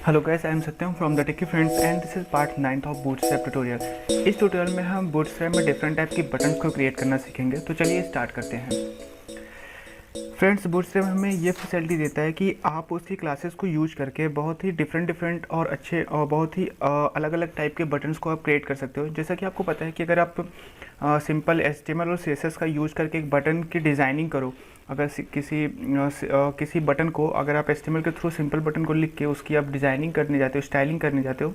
Hello guys, I am Satyam from the techie friends and this is part 9 of Bootstrap tutorial. इस tutorial में हम Bootstrap में different type की buttons को create करना सीखेंगे। तो चलिए स्टार्ट करते हैं। फ्रेंड्स, बूटस्ट्रैप हमें ये फैसिलिटी देता है कि आप उसकी क्लासेस को यूज करके बहुत ही डिफरेंट और अच्छे और बहुत ही अलग अलग टाइप के बटन्स को आप क्रिएट कर सकते हो। जैसा कि आपको पता है कि अगर आप सिंपल HTML और CSS का यूज करके एक बटन की डिज़ाइनिंग करो, अगर किसी बटन को अगर आप HTML के थ्रू सिंपल बटन को लिख के उसकी आप डिज़ाइनिंग करने जाते हो, स्टाइलिंग करने जाते हो,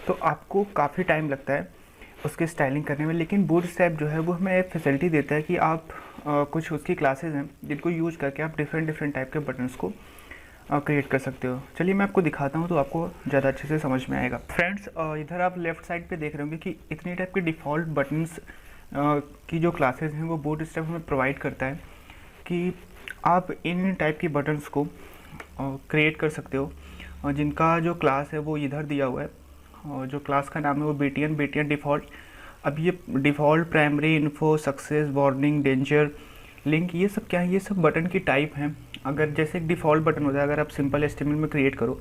तो आपको काफ़ी टाइम लगता है उसकी स्टाइलिंग करने में। लेकिन बूटस्ट्रैप जो है वो हमें एक फैसिलिटी देता है कि आप कुछ उसकी क्लासेस हैं जिनको यूज करके आप डिफरेंट टाइप के बटन्स को क्रिएट कर सकते हो। चलिए मैं आपको दिखाता हूँ तो आपको ज़्यादा अच्छे से समझ में आएगा। फ्रेंड्स, इधर आप लेफ्ट साइड पे देख रहे होंगे कि इतनी टाइप के डिफ़ॉल्ट बटन्स की जो क्लासेस हैं वो बूटस्ट्रैप हमें प्रोवाइड करता है कि आप इन टाइप की बटन्स को क्रिएट कर सकते हो, जिनका जो क्लास है वो इधर दिया हुआ है और जो क्लास का नाम है वो BTN डिफ़ॉल्ट। अब ये default, primary, info, success, warning, danger, link, ये सब क्या है? ये सब बटन की टाइप हैं। अगर जैसे एक डिफ़ॉल्ट बटन होता है, अगर आप सिंपल HTML में क्रिएट करो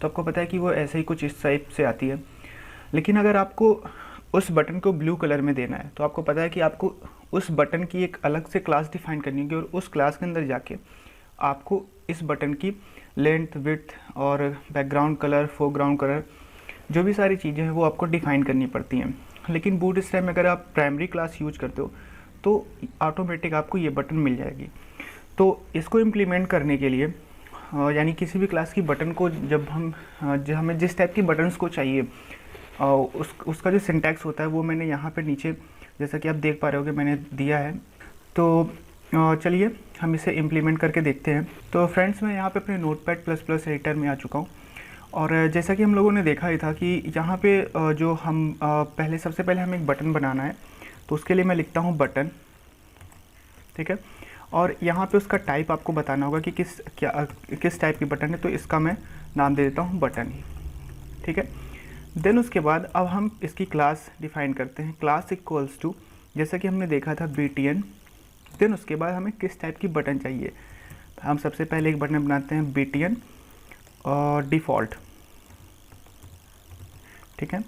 तो आपको पता है कि वो ऐसे ही कुछ इस टाइप से आती है। लेकिन अगर आपको उस बटन को ब्लू कलर में देना है तो आपको पता है कि आपको उस बटन की एक अलग से क्लास डिफाइन करनी होगी और उस क्लास के अंदर जाके आपको इस बटन की लेंथ, विड्थ और बैकग्राउंड कलर, फोरग्राउंड कलर, जो भी सारी चीज़ें हैं वो आपको डिफाइन करनी पड़ती हैं। लेकिन बूटस्ट्रैप में अगर आप प्राइमरी क्लास यूज करते हो तो ऑटोमेटिक आपको ये बटन मिल जाएगी। तो इसको इम्प्लीमेंट करने के लिए यानी किसी भी क्लास की बटन को हमें जिस टाइप की बटन्स को चाहिए उसका जो सिंटैक्स होता है वो मैंने यहाँ पे नीचे, जैसा कि आप देख पा रहे होगे, मैंने दिया है। तो चलिए हम इसे इम्प्लीमेंट करके देखते हैं। तो फ्रेंड्स, मैं यहाँ पे अपने Notepad++ एडिटर में आ चुका हूँ और जैसा कि हम लोगों ने देखा ही था कि यहाँ पे जो हम सबसे पहले हमें एक बटन बनाना है, तो उसके लिए मैं लिखता हूँ बटन, ठीक है। और यहाँ पे उसका टाइप आपको बताना होगा कि किस टाइप की बटन है, तो इसका मैं नाम दे देता हूँ बटन ही, ठीक है। देन उसके बाद अब हम इसकी क्लास डिफाइन करते हैं। क्लास इक्वल्स टू, जैसा कि हमने देखा था, BTN। देन उसके बाद हमें किस टाइप की बटन चाहिए, हम सबसे पहले एक बटन बनाते हैं BTN और डिफ़ॉल्ट, ठीक है।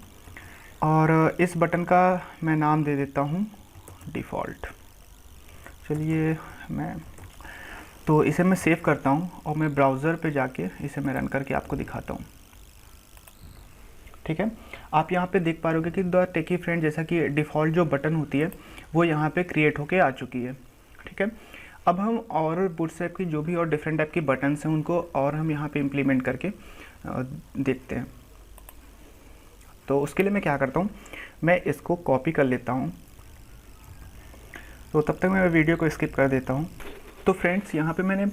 और इस बटन का मैं नाम दे देता हूँ डिफ़ॉल्ट। चलिए तो इसे मैं सेव करता हूँ और मैं ब्राउज़र पे जाके इसे मैं रन करके आपको दिखाता हूँ, ठीक है। आप यहाँ पे देख पा रहे होगे कि द टेकी फ्रेंड जैसा कि डिफ़ॉल्ट जो बटन होती है वो यहाँ पे क्रिएट होके आ चुकी है, ठीक है। अब हम और बूटस्ट्रैप की जो भी और डिफरेंट टाइप की बटन्स हैं उनको और हम यहाँ पे इम्प्लीमेंट करके देखते हैं। तो उसके लिए मैं क्या करता हूँ, मैं इसको कॉपी कर लेता हूँ। तो तब तक मैं वीडियो को स्किप कर देता हूँ। तो फ्रेंड्स, यहाँ पे मैंने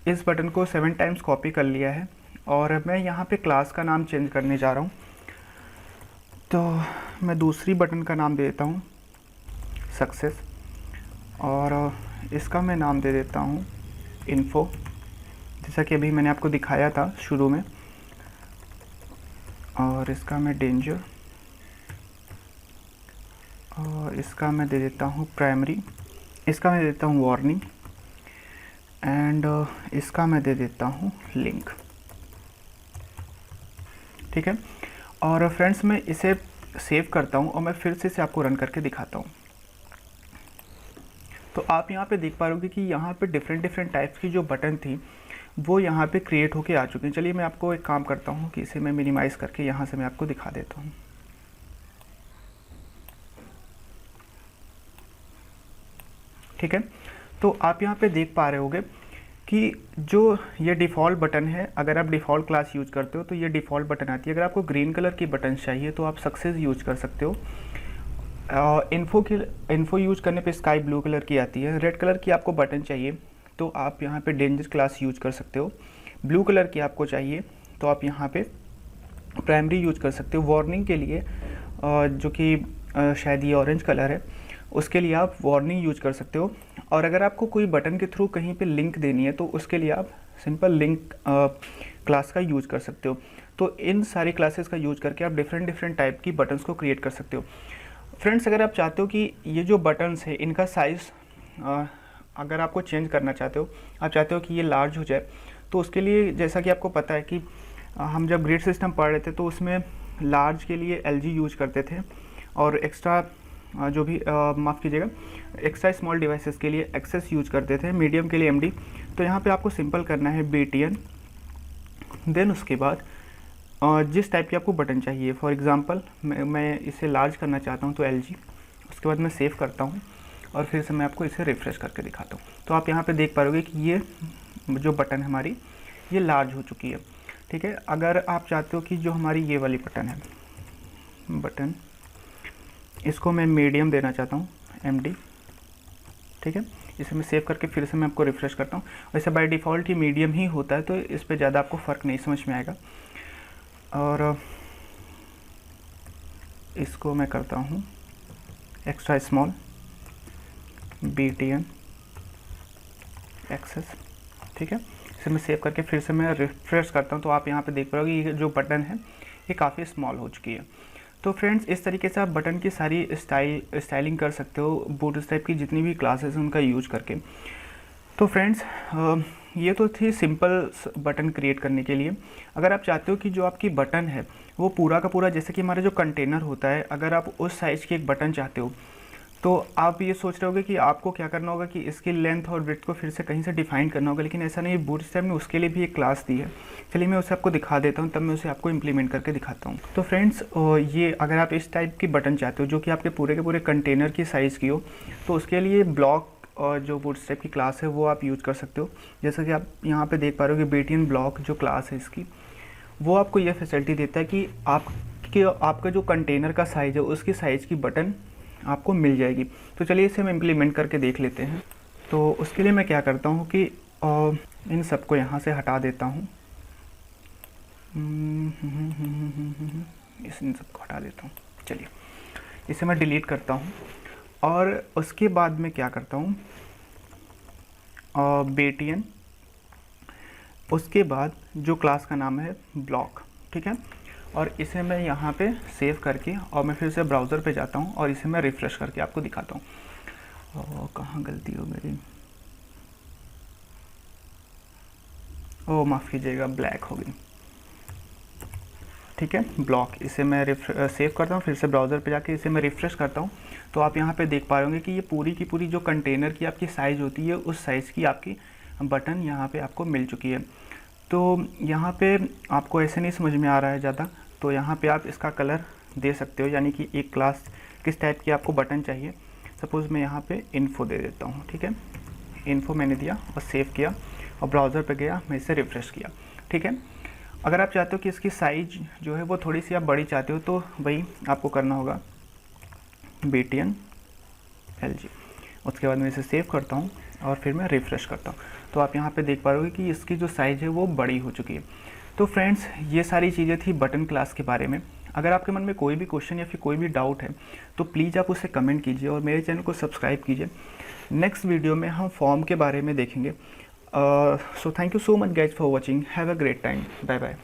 इस बटन को 7 टाइम्स कॉपी कर लिया है और मैं यहाँ पे क्लास का नाम चेंज करने जा रहा हूँ। तो मैं दूसरी बटन का नाम दे देता हूँ सक्सेस और इसका मैं नाम दे देता हूँ इन्फो, जैसा कि अभी मैंने आपको दिखाया था शुरू में। और इसका मैं डेंजर और इसका मैं दे देता हूँ प्राइमरी, इसका मैं दे देता हूँ वार्निंग एंड इसका मैं दे देता हूँ लिंक, ठीक है। और फ्रेंड्स, मैं इसे सेव करता हूँ और मैं फिर से इसे आपको रन करके दिखाता हूँ। तो आप यहाँ पे देख पा रहे हो कि यहाँ पे डिफरेंट टाइप्स की जो बटन थी वो यहाँ पे क्रिएट होके आ चुकी हैं। चलिए मैं आपको एक काम करता हूँ कि इसे मैं मिनिमाइज़ करके यहाँ से मैं आपको दिखा देता हूँ, ठीक है। तो आप यहाँ पे देख पा रहे होगे कि जो ये डिफ़ॉल्ट बटन है, अगर आप डिफ़ॉल्ट क्लास यूज करते हो तो ये डिफ़ॉल्ट बटन आती है। अगर आपको ग्रीन कलर की बटन चाहिए तो आप सक्सेस यूज कर सकते हो। इन्फो यूज करने पे स्काई ब्लू कलर की आती है। रेड कलर की आपको बटन चाहिए तो आप यहाँ पे डेंजर क्लास यूज कर सकते हो। ब्लू कलर की आपको चाहिए तो आप यहाँ पे प्राइमरी यूज कर सकते हो। वार्निंग के लिए जो कि शायद ये ऑरेंज कलर है, उसके लिए आप वार्निंग यूज कर सकते हो। और अगर आपको कोई बटन के थ्रू कहीं पे लिंक देनी है तो उसके लिए आप सिंपल लिंक क्लास का यूज कर सकते हो। तो इन सारी क्लासेस का यूज करके आप डिफरेंट टाइप की बटन्स को क्रिएट कर सकते हो। फ्रेंड्स, अगर आप चाहते हो कि ये जो बटन्स है इनका साइज़ अगर आपको चेंज करना चाहते हो, आप चाहते हो कि ये लार्ज हो जाए, तो उसके लिए जैसा कि आपको पता है कि हम जब ग्रिड सिस्टम पढ़ रहे थे तो उसमें लार्ज के लिए LG यूज करते थे और एक्स्ट्रा जो भी माफ़ कीजिएगा, एक्स्ट्रा स्मॉल डिवाइसेस के लिए एक्सेस यूज करते थे, मीडियम के लिए MD। तो यहाँ पे आपको सिंपल करना है BTN, देन उसके बाद जिस टाइप की आपको बटन चाहिए, फॉर एग्ज़ाम्पल मैं इसे लार्ज करना चाहता हूँ तो LG, उसके बाद मैं सेव करता हूँ और फिर से मैं आपको इसे रिफ़्रेश करके दिखाता हूँ। तो आप यहाँ पे देख पाओगे कि ये जो बटन है हमारी ये लार्ज हो चुकी है, ठीक है। अगर आप चाहते हो कि जो हमारी ये वाली बटन है, बटन इसको मैं मीडियम देना चाहता हूँ MD, ठीक है। इसे मैं सेव करके फिर से मैं आपको रिफ़्रेश करता हूँ। वैसे बाय डिफ़ॉल्ट ही मीडियम ही होता है तो इस पर ज़्यादा आपको फ़र्क नहीं समझ में आएगा। और इसको मैं करता हूँ एक्स्ट्रा स्मॉल, BTN एक्सेस, ठीक है। इसे मैं सेव करके फिर से मैं रिफ्रेश करता हूँ तो आप यहाँ पे देख पाओगे ये जो बटन है ये काफ़ी स्मॉल हो चुकी है। तो फ्रेंड्स इस तरीके से आप बटन की सारी स्टाइलिंग कर सकते हो बूटस्ट्रैप की जितनी भी क्लासेस हैं उनका यूज करके। तो फ्रेंड्स ये तो थी सिंपल बटन क्रिएट करने के लिए। अगर आप चाहते हो कि जो आपकी बटन है वो पूरा का पूरा, जैसे कि हमारा जो कंटेनर होता है, अगर आप उस साइज़ की एक बटन चाहते हो तो आप ये सोच रहे होगे कि आपको क्या करना होगा कि इसकी लेंथ और विड्थ को फिर से कहीं से डिफाइन करना होगा, लेकिन ऐसा नहीं है। बूटस्ट्रैप ने उसके लिए भी एक क्लास दी है। चलिए मैं उसे आपको दिखा देता हूँ, तब मैं उसे आपको इम्प्लीमेंट करके दिखाता हूँ। तो फ्रेंड्स ये अगर आप इस टाइप की बटन चाहते हो जो कि आपके पूरे के पूरे कंटेनर की साइज़ की हो, तो उसके लिए ब्लॉक और जो बूटस्ट्रैप की क्लास है वो आप यूज़ कर सकते हो। जैसा कि आप यहाँ पे देख पा रहे हो कि BTN ब्लॉक जो क्लास है इसकी, वो आपको यह फैसिलिटी देता है कि आपका जो कंटेनर का साइज़ है उसकी साइज़ की बटन आपको मिल जाएगी। तो चलिए इसे हम इम्प्लीमेंट करके देख लेते हैं। तो उसके लिए मैं क्या करता हूँ कि इन सबको यहाँ से हटा देता हूँ, इन सबको हटा देता हूँ। चलिए इसे मैं डिलीट करता हूँ और उसके बाद मैं क्या करता हूँ, BTN, उसके बाद जो क्लास का नाम है ब्लॉक, ठीक है। और इसे मैं यहाँ पे सेव करके और मैं फिर से ब्राउज़र पे जाता हूँ और इसे मैं रिफ़्रेश करके आपको दिखाता हूँ। कहाँ गलती हो मेरी, माफ़ कीजिएगा, ब्लैक हो गई, ठीक है। ब्लॉक, इसे मैं सेव करता हूँ, फिर से ब्राउज़र पे जाके इसे मैं रिफ़्रेश करता हूँ। तो आप यहाँ पे देख पा रहे होंगे कि ये पूरी की पूरी जो कंटेनर की आपकी साइज़ होती है उस साइज़ की आपकी बटन यहाँ पे आपको मिल चुकी है। तो यहाँ पे आपको ऐसे नहीं समझ में आ रहा है ज़्यादा, तो यहाँ पे आप इसका कलर दे सकते हो, यानी कि एक क्लास किस टाइप की आपको बटन चाहिए। सपोज़ मैं यहाँ पे इन्फो दे देता हूँ, ठीक है। इन्फो मैंने दिया और सेव किया और ब्राउज़र पे गया, मैं इसे रिफ़्रेश किया, ठीक है। अगर आप चाहते हो कि इसकी साइज़ जो है वो थोड़ी सी आप बड़ी चाहते हो तो वही आपको करना होगा, BTN LG। उसके बाद मैं इसे सेव करता हूँ और फिर मैं रिफ़्रेश करता हूँ। तो आप यहाँ पे देख पा रहे हो कि इसकी जो साइज़ है वो बड़ी हो चुकी है। तो फ्रेंड्स ये सारी चीज़ें थी बटन क्लास के बारे में। अगर आपके मन में कोई भी क्वेश्चन या फिर कोई भी डाउट है तो प्लीज़ आप उसे कमेंट कीजिए और मेरे चैनल को सब्सक्राइब कीजिए। नेक्स्ट वीडियो में हम फॉर्म के बारे में देखेंगे। So thank you so much guys for watching, have a great time, bye bye.